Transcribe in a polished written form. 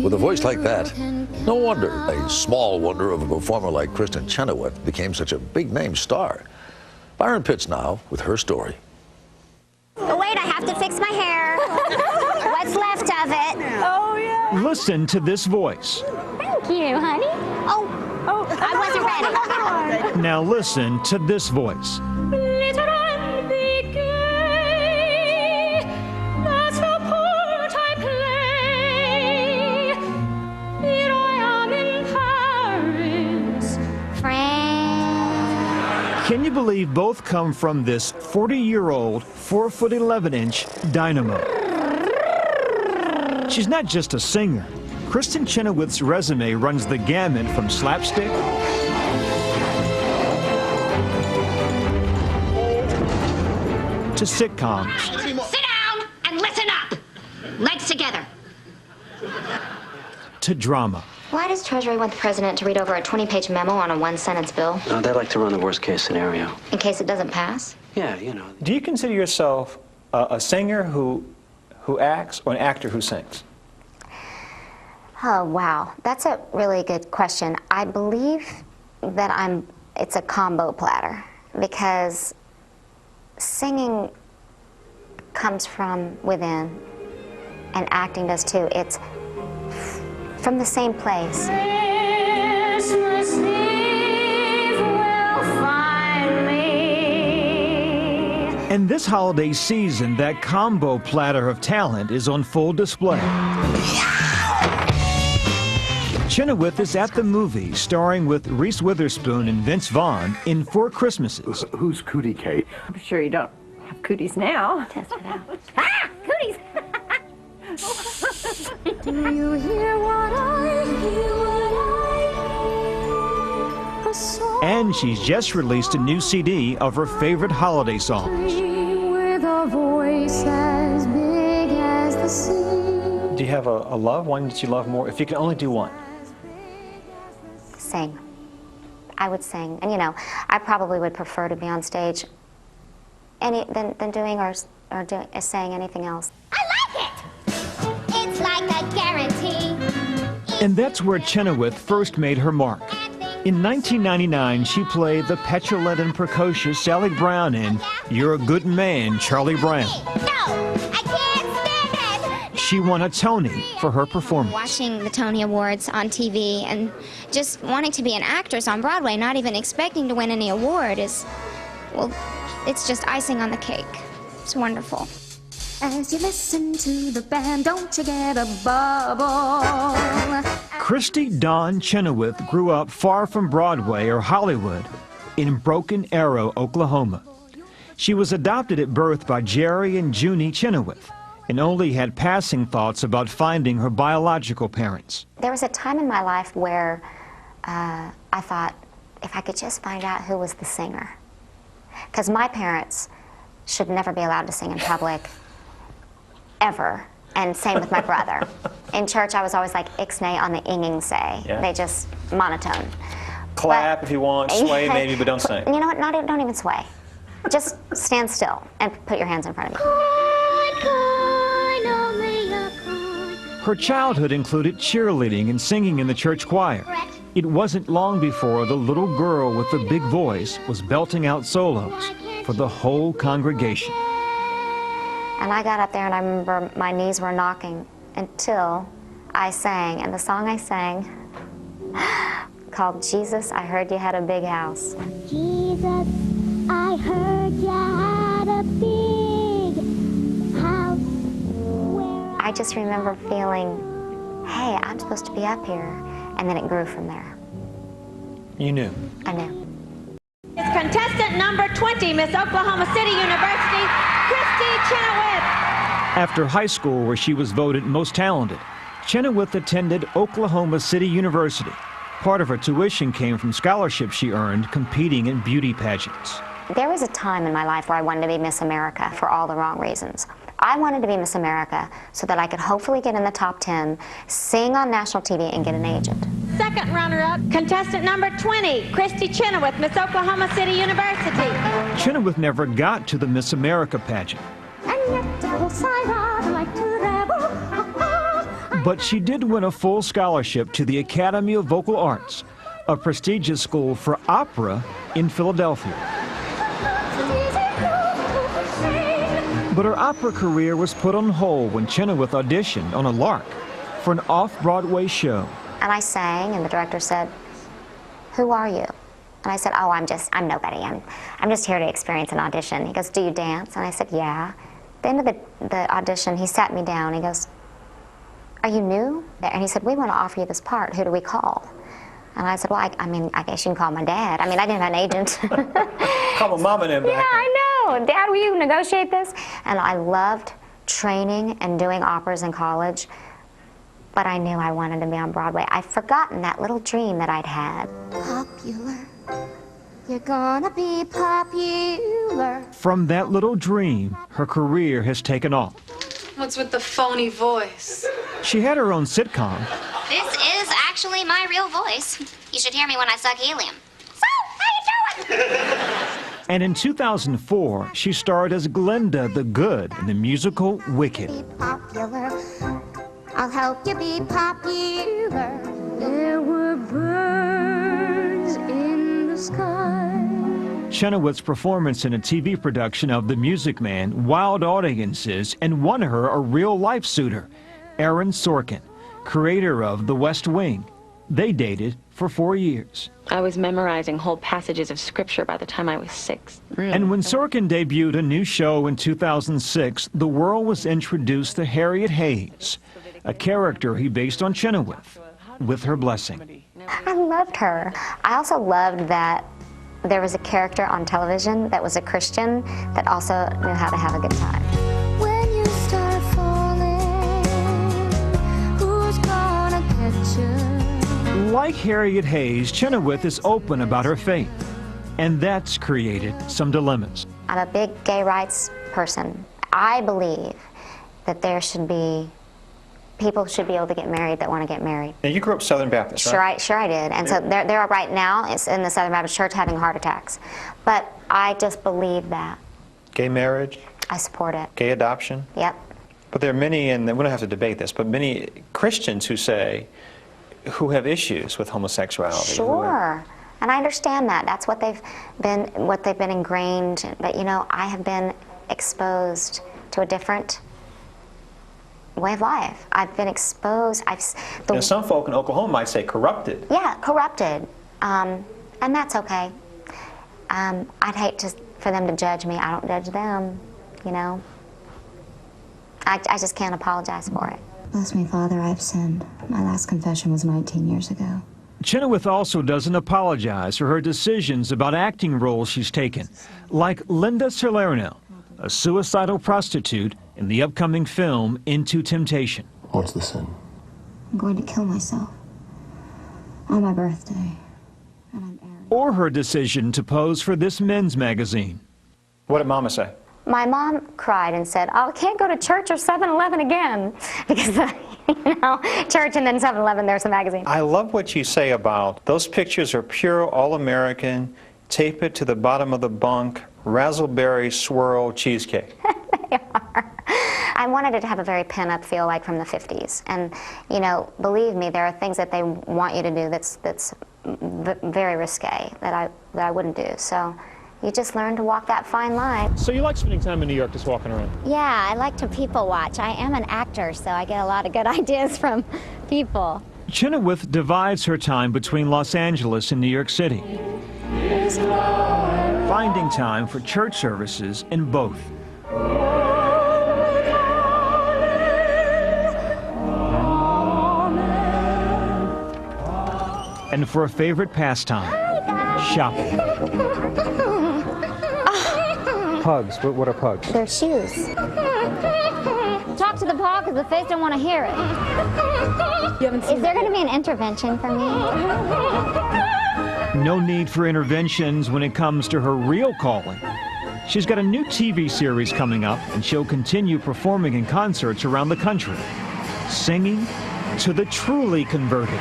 With a voice like that, no wonder a small wonder of a performer like Kristin Chenoweth became such a big-name star. Byron Pitts now with her story. Oh, wait, I have to fix my hair. What's left of it? Oh, yeah. Listen to this voice. Thank you, honey. Oh, I wasn't ready. Now listen to this voice. Can you believe both come from this 40-year-old, 4'11" dynamo? She's not just a singer. Kristin Chenoweth's resume runs the gamut from slapstick to sitcoms. Sit down and listen up. Legs together. To drama. Why does Treasury want the president to read over a 20-page memo on a one-sentence bill? They like to run the worst-case scenario. In case it doesn't pass? Yeah, you know. Do you consider yourself a singer who acts or an actor who sings? Oh, wow. That's a really good question. I believe that it's a combo platter because singing comes from within and acting does too. It's from the same place. Christmas Eve will find me. And this holiday season, that combo platter of talent is on full display. Chenoweth is at the movies, starring with Reese Witherspoon and Vince Vaughn in 4 Christmases. Who's Cootie Kate? I'm sure you don't have cooties now. Test it out. Ah! Cooties! Do you hear what I hear? A song And she's just released a new CD of her favorite holiday songs. with a voice as big as the sea. Do you have a love, one that you love more? If you can only do one. Sing. I would sing. And, you know, I probably would prefer to be on stage than doing or saying anything else. I like it. It's like a guarantee. And that's where Chenoweth first made her mark. In 1999, she played the petulant and precocious Sally Brown in You're a Good Man, Charlie Brown. No, I can't stand it. She won a Tony for her performance. Watching the Tony Awards on TV and just wanting to be an actress on Broadway, not even expecting to win any award is, well, it's just icing on the cake. It's wonderful. As you listen to the band, don't you get a bubble? Kristin Dawn Chenoweth grew up far from Broadway or Hollywood in Broken Arrow, Oklahoma. She was adopted at birth by Jerry and Junie Chenoweth and only had passing thoughts about finding her biological parents. There was a time in my life where I thought, if I could just find out who was the singer. Because my parents should never be allowed to sing in public, ever. And same with my brother. In church, I was always like ixnay on the inging say. Yeah. They just monotone. Clap if you want, sway maybe, but don't sing. You know what? Don't even sway. Just stand still and put your hands in front of you. Her childhood included cheerleading and singing in the church choir. It wasn't long before the little girl with the big voice was belting out solos for the whole congregation. And I got up there and I remember my knees were knocking until I sang. And the song I sang called Jesus, I Heard You Had a Big House. Jesus, I heard you had a big house. I just remember feeling, hey, I'm supposed to be up here. And then it grew from there. You knew. I knew. It's contestant number 20, Miss Oklahoma City University, Kristin Chenoweth. After high school, where she was voted most talented, Chenoweth attended Oklahoma City University. Part of her tuition came from scholarships she earned competing in beauty pageants. There was a time in my life where I wanted to be Miss America for all the wrong reasons. I wanted to be Miss America so that I could hopefully get in the top 10, sing on national TV, and get an agent. Second runner-up, contestant number 20, Kristin Chenoweth, Miss Oklahoma City University. Chenoweth never got to the Miss America pageant. But she did win a full scholarship to the Academy of Vocal Arts, a prestigious school for opera in Philadelphia. But her opera career was put on hold when Chenoweth auditioned on a lark for an off-Broadway show. And I sang, and the director said, "Who are you?" And I said, "Oh, I'm nobody. I'm just here to experience an audition." He goes, "Do you dance?" And I said, "Yeah." At the end of the audition, he sat me down. He goes, "Are you new?" And he said, "We want to offer you this part. Who do we call?" And I said, "Well, I guess you can call my dad." I mean, I didn't have an agent. Call my mom and him back. Yeah, I know. "Dad, will you negotiate this?" And I loved training and doing operas in college, but I knew I wanted to be on Broadway. I'd forgotten that little dream that I'd had. Popular. You're gonna be popular. From that little dream, her career has taken off. What's with the phony voice? She had her own sitcom, This is actually my real voice. You should hear me when I suck helium. So, how you doing? and in 2004, she starred as Glinda the Good in the musical Wicked. Be popular. I'll help you be popular. There were birds in the sky. Chenoweth's performance in a TV production of The Music Man wowed audiences and won her a real-life suitor, Aaron Sorkin, creator of The West Wing. They dated for 4 years. I was memorizing whole passages of scripture by the time I was 6. And when Sorkin debuted a new show in 2006, the world was introduced to Harriet Hayes, a character he based on Chenoweth, with her blessing. I loved her. I also loved that there was a character on television that was a Christian that also knew how to have a good time. When you start falling, who's gonna catch you? Like Harriet Hayes, Chenoweth is open about her faith, and that's created some dilemmas. I'm a big gay rights person. I believe that people should be able to get married that want to get married. Now, you grew up Southern Baptist, right? Sure I did. And so they're right now in the Southern Baptist Church having heart attacks. But I just believe that. Gay marriage, I support it. gay adoption. Yep. But there are many, and we don't have to debate this, but many Christians who have issues with homosexuality. Sure. And I understand that. That's what they've been ingrained. But you know, I have been exposed to a different way of life. I've been exposed. And some folk in Oklahoma might say corrupted. Yeah, corrupted. And that's okay. I'd hate for them to judge me. I don't judge them, you know. I just can't apologize for it. Bless me, Father, I've sinned. My last confession was 19 years ago. Chenoweth also doesn't apologize for her decisions about acting roles she's taken, like Linda Salerno, a suicidal prostitute in the upcoming film Into Temptation. What's the sin? I'm going to kill myself on my birthday. And I'm arrogant. Or her decision to pose for this men's magazine. What did Mama say? My mom cried and said, "Oh, I can't go to church or 7-Eleven again." Because, you know, church and then 7-Eleven, there's a magazine. I love what you say about those pictures are pure, all-American, tape it to the bottom of the bunk, razzleberry swirl cheesecake. They are. I wanted it to have a very pin-up feel like from the 50s. And, you know, believe me, there are things that they want you to do that's very risque that I wouldn't do. So you just learn to walk that fine line. So you like spending time in New York just walking around? Yeah, I like to people watch. I am an actor, so I get a lot of good ideas from people. Chenoweth divides her time between Los Angeles and New York City, finding time for church services in both. And for a favorite pastime, shopping. Pugs. What are pugs? They're shoes. Talk to the paw because the face don't want to hear it. Is there going to be an intervention for me? No need for interventions when it comes to her real calling. She's got a new TV series coming up, and she'll continue performing in concerts around the country, singing to the truly converted.